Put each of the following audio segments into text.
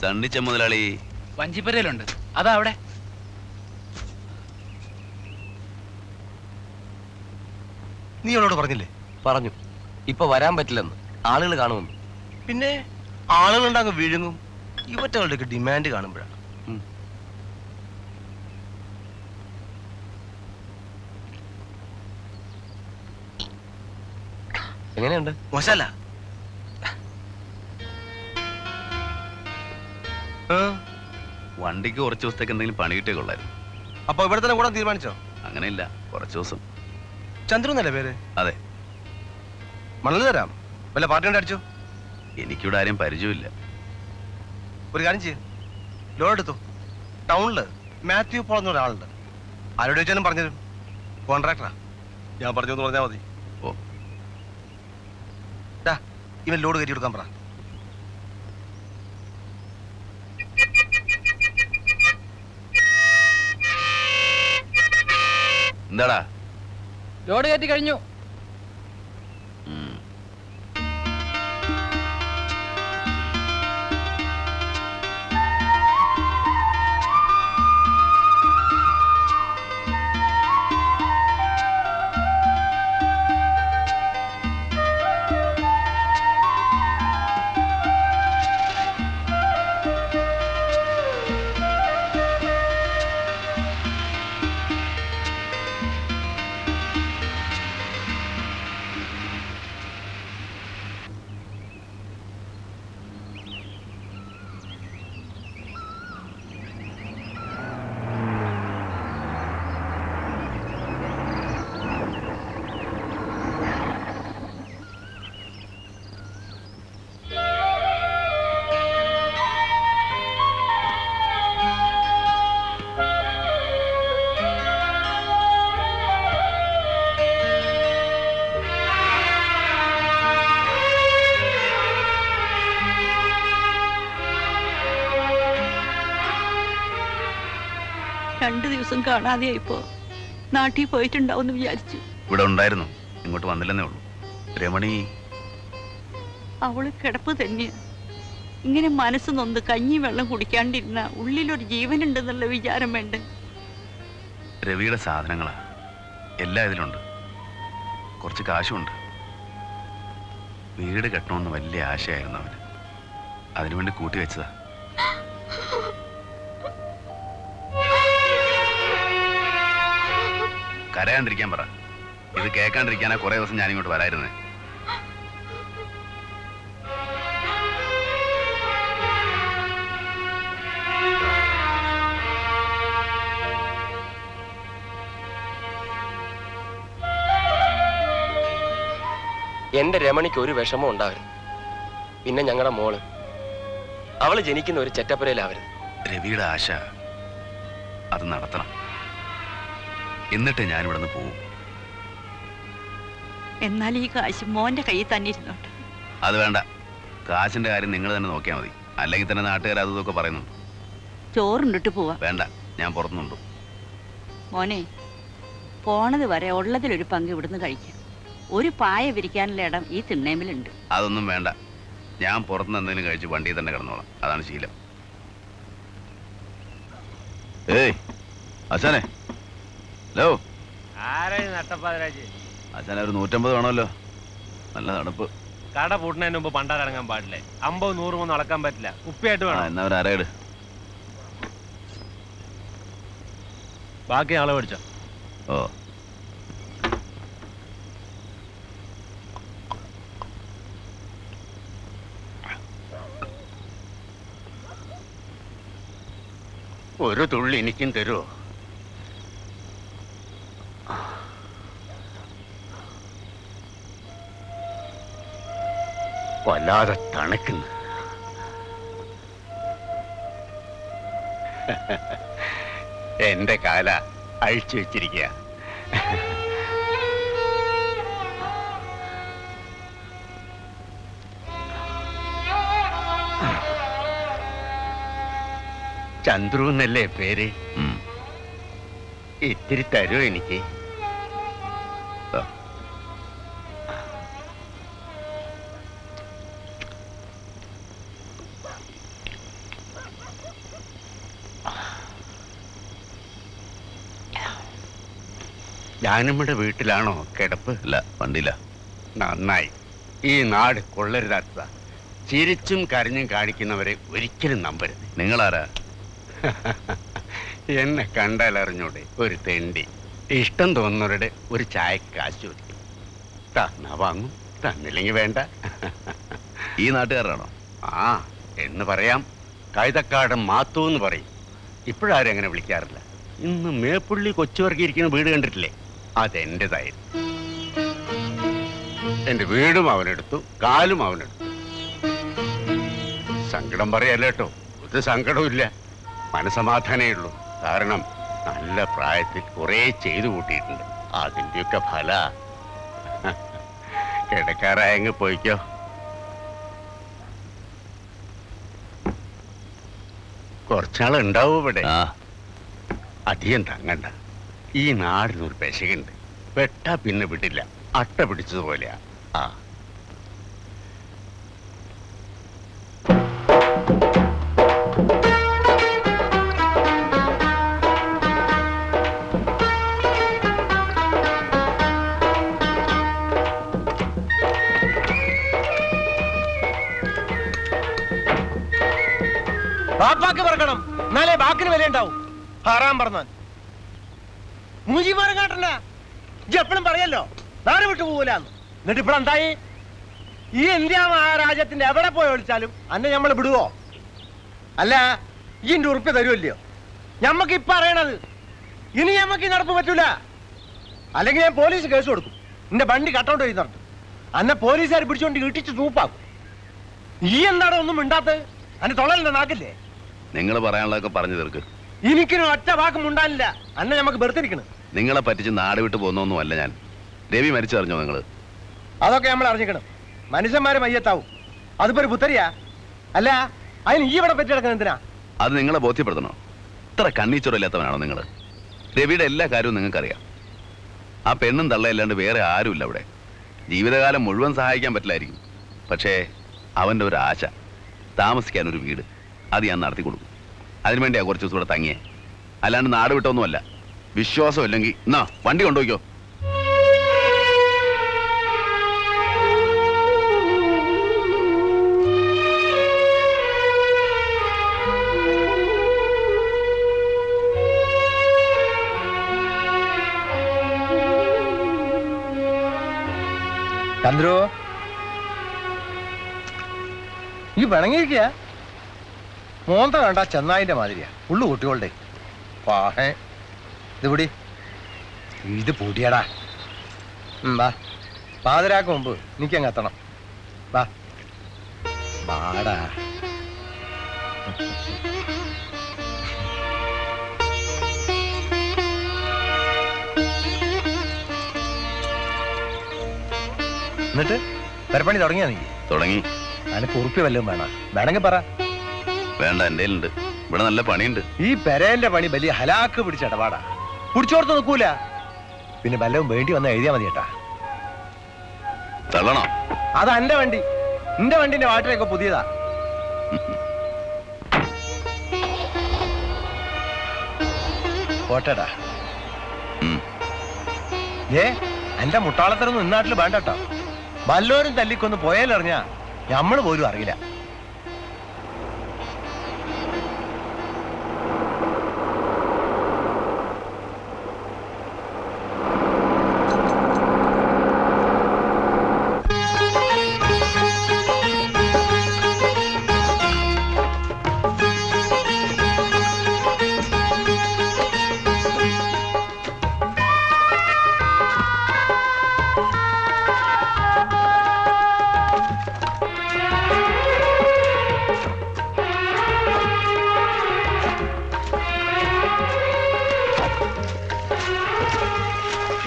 സണ്ണിച്ച മുതലാളി വഞ്ചിപ്പരയിലുണ്ട്. അതാ അവിടെ. നീ അവളോട് പറഞ്ഞില്ലേ? പറഞ്ഞു. ഇപ്പൊ വരാൻ പറ്റില്ലെന്ന്, ആളുകൾ കാണുമെന്ന്. പിന്നെ ആളുകളുണ്ടാകും വിഴുങ്ങും. ഇവറ്റകളുടെയൊക്കെ ഡിമാൻഡ് കാണുമ്പോഴാണ്. എങ്ങനെയുണ്ട്? മോശല്ല. വണ്ടിക്ക് കുറച്ച് ദിവസത്തേക്ക് എന്തെങ്കിലും പണി കിട്ടിയ കൊള്ളായിരുന്നു. അപ്പൊ ഇവിടെ തന്നെ കൂടാൻ തീരുമാനിച്ചോ? അങ്ങനെയില്ല, കുറച്ച് ദിവസം. ചന്ദ്രു എന്നല്ലേ പേര്? അതെ. മണൽ തരാം. വല്ല പാർട്ടി കൊണ്ട് അടിച്ചോ? എനിക്കിവിടെ ആരെയും പരിചയമില്ല. ഒരു കാര്യം ചെയ്യ, ലോൺ എടുത്തു. ടൗണില് മാത്യു പോൾ എന്ന ഒരാളുണ്ട്. ആരോട് ചോദിച്ചാലും പറഞ്ഞുതരും. കോൺട്രാക്ടറാ. ഞാൻ പറഞ്ഞു എന്ന് പറഞ്ഞാൽ മതി. ഓ, ഇവൻ ലോഡ് കയറ്റി കൊടുക്കാൻ പറ. എന്താടാ? ലോഡ് കയറ്റി കഴിഞ്ഞു. രണ്ടു ദിവസം കാണാതെയായിപ്പോ നാട്ടിൽ പോയിട്ടുണ്ടാവും വിചാരിച്ചു. ഇവിടെ ഉണ്ടായിരുന്നു, ഇങ്ങോട്ട് വന്നില്ലെന്നേ ഉള്ളൂ. രമണി അവള് കിടപ്പ് തന്നെയാ. ഇങ്ങനെ മനസ്സ് നൊന്ന് കഞ്ഞി വെള്ളം കുടിക്കാണ്ടിരുന്ന ഉള്ളിലൊരു ജീവനുണ്ടെന്നുള്ള വിചാരം വേണ്ട. രവിയുടെ സാധനങ്ങളാ, എല്ലാം ഇതിലുണ്ട്. കുറച്ച് കാശുണ്ട്. വീട് കെട്ടണമെന്ന് വലിയ ആശയായിരുന്നു അവന്. അതിനുവേണ്ടി കൂട്ടി വെച്ചതാ. കരയാണ്ടിരിക്കാൻ പറ. ഇത് കേൾക്കാണ്ടിരിക്കാനാ കുറെ ദിവസം ഞാനിങ്ങോട്ട് വരായിരുന്നേ. എന്റെ രമണിക്ക് ഒരു വിഷമം ഉണ്ടാവരുത്. പിന്നെ ഞങ്ങളുടെ മോള്, അവള് ജനിക്കുന്ന ഒരു ചെറ്റപ്പുരയിലാവരുത്. രവിയുടെ ആശ അത് നടത്തണം. എന്നിട്ട് ഞാനിവിടെ നിന്ന് പോവും. എന്നാൽ ഈ കാശ് മോന്റെ കയ്യിൽ തന്നെ ഇരുന്നോട്ടെ. അത് വേണ്ട. കാശിന്റെ കാര്യം നിങ്ങൾ തന്നെ നോക്കിയാൽ മതി. അല്ലെങ്കിൽ തന്നെ നാട്ടുകാർ അതൊക്കെ പറയുന്നുണ്ട്. ചോറുണ്ടിട്ട് പോവാ. വേണ്ട, ഞാൻ പുറത്തുനിന്നുണ്ട്. മോനെ, പോണത് വരെ ഉള്ളതിലൊരു പങ്ക് ഇവിടുന്ന് കഴിക്കാം. ഒരു പായ വിരിക്കാനുള്ള ഇടം ഈ തിണ്ണേമിലുണ്ട്. അതൊന്നും വേണ്ട. ഞാൻ പുറത്തുനിന്ന് എന്തെങ്കിലും കഴിച്ച് വണ്ടിയിൽ തന്നെ കിടന്നോളാം. അതാണ് ശീലം. ഏയ് അച്ഛനെ, ഹലോ. അച്ഛനെ ഒരു 150 വേണമല്ലോ. നല്ല തണുപ്പ്. കട പൂട്ടുന്നതിന് മുമ്പ് പണ്ടാരടങ്ങാൻ പാടില്ലേ? 50, 100 ഒന്നും അളക്കാൻ പറ്റില്ല. ഉപ്പിയായിട്ട് വേണം. എന്നാ ഒരു അരയിട്. ബാക്കി ആളെ മേടിച്ചോ. ഓ, ഒരു തുള്ളി എനിക്കും തരുമോ? വല്ലാതെ തണുക്കുന്നു. എന്റെ കാല അഴിച്ചു വെച്ചിരിക്കുക. ചന്ദ്രു എന്നല്ലേ പേര്? ഇത്തിരി തരുമോ എനിക്ക്? ജാനമ്മയുടെ വീട്ടിലാണോ കിടപ്പ്? ഇല്ല, വണ്ടിയില്ല. നന്നായി. ഈ നാട് കൊള്ളരുതാത്ത ചിരിച്ചും കരഞ്ഞും കാണിക്കുന്നവരെ ഒരിക്കലും നമ്പരുത്. നിങ്ങളാരാ? എന്നെ കണ്ടാൽ അറിഞ്ഞൂടെ, ഒരു തെണ്ടി. ഇഷ്ടം തോന്നുന്നവരുടെ ഒരു ചായക്ക് കാശ് ചോദിക്കും. തന്നാ വാങ്ങും, തന്നില്ലെങ്കിൽ വേണ്ട. ഈ നാട്ടുകാരാണോ? ആ എന്ന് പറയാം. കൈതക്കാടൻ മാത്തു എന്ന് പറയും. ഇപ്പോഴാരും അങ്ങനെ വിളിക്കാറില്ല. ഇന്ന് മേപ്പുള്ളി കൊച്ചുവർക്കിയിരിക്കുന്ന വീട് കണ്ടിട്ടില്ലേ? അതെൻ്റെതായിരുന്നു. എന്റെ വീടും അവനെടുത്തു, കാലും അവനെടുത്തു. സങ്കടം പറയല്ല കേട്ടോ, ഒരു സങ്കടവും ഇല്ല. മനസമാധാനേ ഉള്ളൂ. കാരണം നല്ല പ്രായത്തിൽ കുറെ ചെയ്തു കൂട്ടിയിട്ടുണ്ട്. അതിൻ്റെയൊക്കെ ഫല. കിടക്കാറായങ്ങ് പോയിക്കോ. കുറച്ചാളുണ്ടാവും ഇവിടെ. ആ, അധികം തങ്ങണ്ട. ഈ നാടിനൊരു പെശകുണ്ട്. വെട്ടാ പിന്നെ വിടില്ല. അട്ട പിടിച്ചതുപോലെയാ. ആ ബാപ്പാക്ക് പറക്കണം, എന്നാലേ ബാക്കിന് വില ഉണ്ടാവും. ഹറാം പറഞ്ഞാൽ മൂജിമാരം കാട്ടണ്ട. ഇജ്ജ് എപ്പോഴും പറയല്ലോ നാട് വിട്ടു പോകൂലെന്ന്. എന്നിട്ട് ഇപ്പോൾ എന്തായി? ഈ ഇന്ത്യ മഹാരാജ്യത്തിന്റെ എവിടെ പോയി ഒളിച്ചാലും അന്നെ നമ്മൾ വിടുവോ? അല്ല, ഈ ഉറുപ്പ് തരുമല്ലയോ? ഞമ്മക്ക് ഇപ്പൊ അറിയണത്. ഇനി ഞമ്മക്ക് ഈ നടപ്പ് പറ്റൂല. അല്ലെങ്കിൽ ഞാൻ പോലീസ് കേസ് കൊടുക്കും. എന്റെ വണ്ടി കട്ടൗട്ട് ചെയ്ത് നടത്തും. അന്നെ പോലീസുകാർ പിടിച്ചോണ്ട് ഇട്ടിച്ച് തൂപ്പാക്കും. ഈ എന്താണ് ഒന്നും മിണ്ടാത്തത്? അന്നെ തൊള്ളലിന്റെ നാക്കില്ലേ? നിങ്ങൾ പറയാനുള്ളതൊക്കെ പറഞ്ഞു തീർക്ക്. എനിക്കിനും ഒറ്റ വാക്കും ഉണ്ടാനില്ല. അന്നെ നമുക്ക് വെറുതിരിക്കണം. നിങ്ങളെ പറ്റിച്ച് നാട് വിട്ട് പോകുന്നൊന്നുമല്ല ഞാൻ. രവി മരിച്ചറിഞ്ഞോ നിങ്ങൾ? അതൊക്കെ നമ്മൾ അറിഞ്ഞിക്കണം. മനുഷ്യന്മാര് മയ്യത്താവും. അതിപ്പോ ഒരു പുത്തരിയാ? അല്ല, അതിന് ഈ ഇവിടെ പറ്റി കിടക്കുന്നത് എന്തിനാ? അത് നിങ്ങളെ ബോധ്യപ്പെടുത്തണോ? ഇത്ര കണ്ണീച്ചൊറില്ലാത്തവനാണോ നിങ്ങൾ? രവിയുടെ എല്ലാ കാര്യവും നിങ്ങൾക്കറിയാം. ആ പെണ്ണും തള്ളയല്ലാണ്ട് വേറെ ആരുമില്ല അവിടെ. ജീവിതകാലം മുഴുവൻ സഹായിക്കാൻ പറ്റില്ലായിരിക്കും. പക്ഷേ അവൻ്റെ ഒരു ആശ, താമസിക്കാൻ ഒരു വീട്, അത് ഞാൻ നടത്തി കൊടുക്കും. അതിനുവേണ്ടിയാ കുറച്ച് ദിവസം ഇവിടെ തങ്ങിയേ. അല്ലാണ്ട് നാട് വിട്ടൊന്നുമല്ല. വിശ്വാസം ഇല്ലെങ്കിൽ എന്നാ വണ്ടി കൊണ്ടുപോയിക്കോ. ചന്ദ്രു, ഈ പിണങ്ങിയിരിക്കുക. മോന്ത കണ്ട ചെന്നായിന്റെ മാതിരിയാ. ഉള്ളു കുട്ടികളുടെ പാഹേ. ഇത് പൊടി, ഇത് പൊടിയടാ. വാ, പാതിരാക്ക് മുമ്പ് എനിക്കങ്ങ് എത്തണം. വാ വാടാ. എന്നിട്ട് പെരപ്പണി തുടങ്ങിയാ നീ? തുടങ്ങി. അതിന് കുറുപ്പി വല്ലതും വേണം? വേണമെങ്കിൽ പറ. വേണ്ട, എൻ്റെ ഉണ്ട്. ഇവിടെ നല്ല പണിയുണ്ട്. ഈ പെരേന്റെ പണി വലിയ ഹലാക്ക് പിടിച്ച ഇടപാടാ. പിടിച്ചോർത്ത് നിൽക്കൂല. പിന്നെ വല്ലതും വേണ്ടി വന്ന എഴുതിയാ മതി കേട്ടാ. തള്ളണോ? അത് എന്റെ വണ്ടി. എന്റെ വണ്ടിന്റെ വാട്ടറൊക്കെ പുതിയതാ. പോട്ടേടാ. ഏ, എന്റെ മുട്ടാളത്തരൊന്നും ഇന്നാട്ടിൽ വേണ്ടട്ടോ. വല്ലോരും തല്ലിക്കൊന്ന് പോയാലറിഞ്ഞാ ഞമ്മള് പോലും അറിയില്ല.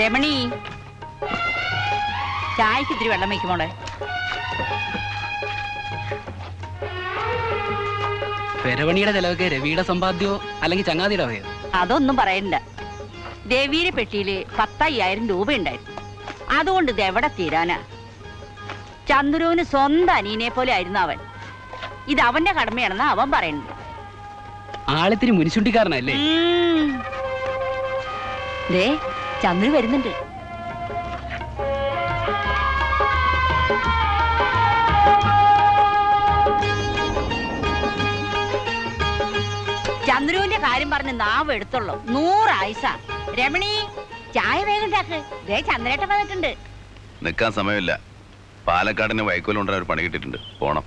രമണി, ചായക്ക് ഇത്തിരി വെള്ളം വയ്ക്കുമോളെ. പെരവണിയുടെ ചെലവൊക്കെ രവിയുടെ സമ്പാദ്യമോ അല്ലെങ്കിൽ ചങ്ങാതിയുടെ വകയോ? അതൊന്നും പറയണ്ട. രവിയുടെ പെട്ടിയില് 10,000 രൂപ ഉണ്ടായിരുന്നു. അതുകൊണ്ട് ഇത് എവിടെ തീരാനാ? ചന്ദ്രുവിന് സ്വന്തം അനിയനെ പോലെ ആയിരുന്നു അവൻ. ഇത് അവന്റെ കടമയാണെന്ന് അവൻ പറയുന്നു. ആളിത്തിരി മുനിശുണ്ടിക്കാരനല്ലേ? ചന്ദ്രു വരുന്നുണ്ട്. ചന്ദ്രുവിന്റെ കാര്യം പറഞ്ഞ് നാവ് എടുത്തുള്ളൂ. 100 ആയുസ. രമണി, ചായ വേഗം ഉണ്ടാക്ക്. ദേ ചന്ദ്രേട്ടൻ വന്നിട്ടുണ്ട്. നിൽക്കാൻ സമയമില്ല. പാലക്കാടിന് വൈക്കോലുണ്ടായ ഒരു പണി കിട്ടിയിട്ടുണ്ട്, പോണം.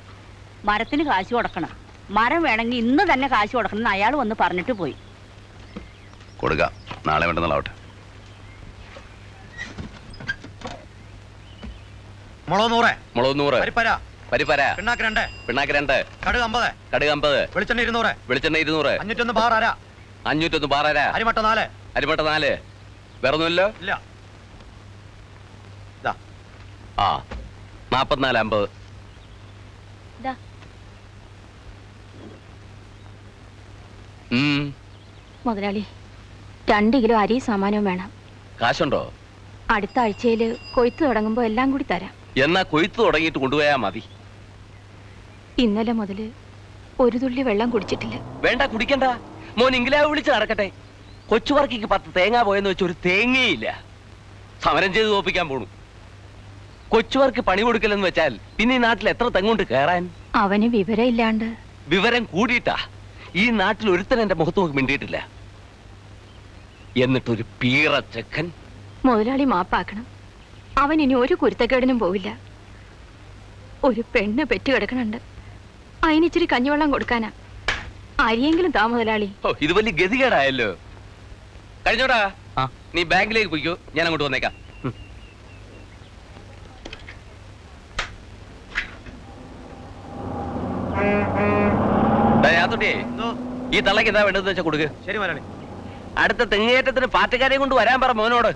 മരത്തിന് കാശ് കൊടുക്കണം. മരം വേണമെങ്കിൽ ഇന്ന് തന്നെ കാശ് കൊടുക്കണം എന്ന് അയാൾ വന്ന് പറഞ്ഞിട്ട് പോയി. കൊടുക്കാം, നാളെ വേണ്ടെന്നുള്ളാവട്ടെ. മുളക് 100, മുളക് 100, പരിപ്പര, പരിപ്പര, പിണ്ണാക്ക് 2, പിണ്ണാക്ക് 2, കടുക് 50, കടുക് 50, വെളിച്ചെണ്ണ 200, വെളിച്ചെണ്ണ 200, 501 ബാർ അര, 501 പാറര, അരിമട്ട 4. അരിമട്ട 4. വേറൊന്നുമില്ലോ? ഇല്ല. ഇതാ. ആ 44 50. ദാ. മുതലാളി 2 കിലോ അരി സാമാനവും വേണം. കാശുണ്ടോ? അടുത്ത ആഴ്ചയിൽ കൊയ്ത്ത് തുടങ്ങുമ്പോൾ എല്ലാം കൂടി തരാം. എന്നാ കൊയ്ത്ത് തുടങ്ങിയിട്ട് കൊണ്ടുപോയാ മതി. ഇന്നലെ മുതൽ ഒരു തുള്ളി വെള്ളം കുടിച്ചിട്ടില്ല. വേണ്ട, കുടിക്കണ്ട. മോൻ ഇംഗ്ലാവ് വിളിച്ച് നടക്കട്ടെ. കൊച്ചുവർക്കിക്ക് 10 തേങ്ങ പോയെന്ന് വെച്ച് ഒരു തേങ്ങയില്ല. സമരം ചെയ്ത് തോപ്പിക്കാൻ പോണു. കൊച്ചുവർക്ക് പണി കൊടുക്കലെന്ന് വെച്ചാൽ പിന്നെ ഈ നാട്ടിൽ എത്ര തെങ്ങുണ്ട് കയറാൻ? അവന് വിവരമില്ലാണ്ട്. വിവരം കൂടിയിട്ടാ. ഈ നാട്ടിൽ ഒരുത്തൻ എന്റെ മുഖത്ത് നോക്കി മിണ്ടിയിട്ടില്ല. എന്നിട്ടൊരു പീറ ചെക്കൻ. മുതലാളി മാപ്പാക്കണം. അവൻ ഇനി ഒരു കുരുത്തക്കേടിനും പോവില്ല. ഒരു പെണ്ണ് പെറ്റു കിടക്കണുണ്ട്. അതിനിച്ചിരി കഞ്ഞിവെള്ളം കൊടുക്കാനാ. അരിയെങ്കിലും താ മുതലാളി. ഓ, ഇത് വലിയ ഗതികേടായല്ലോ. കഴിഞ്ഞോടാ, നീ ബാങ്കിലേക്ക് പോയിക്കോ, ഞാൻ അങ്ങോട്ട് വന്നേക്കാം. ഈ തള്ളക്ക് എന്താ വേണ്ടതെന്ന് വെച്ചാൽ കൊടുക്ക്. ശരി മലയാളി. അടുത്ത തെങ്ങേറ്റത്തിന് പാറ്റക്കാരെ കൊണ്ട് വരാൻ പറ മോനോട്.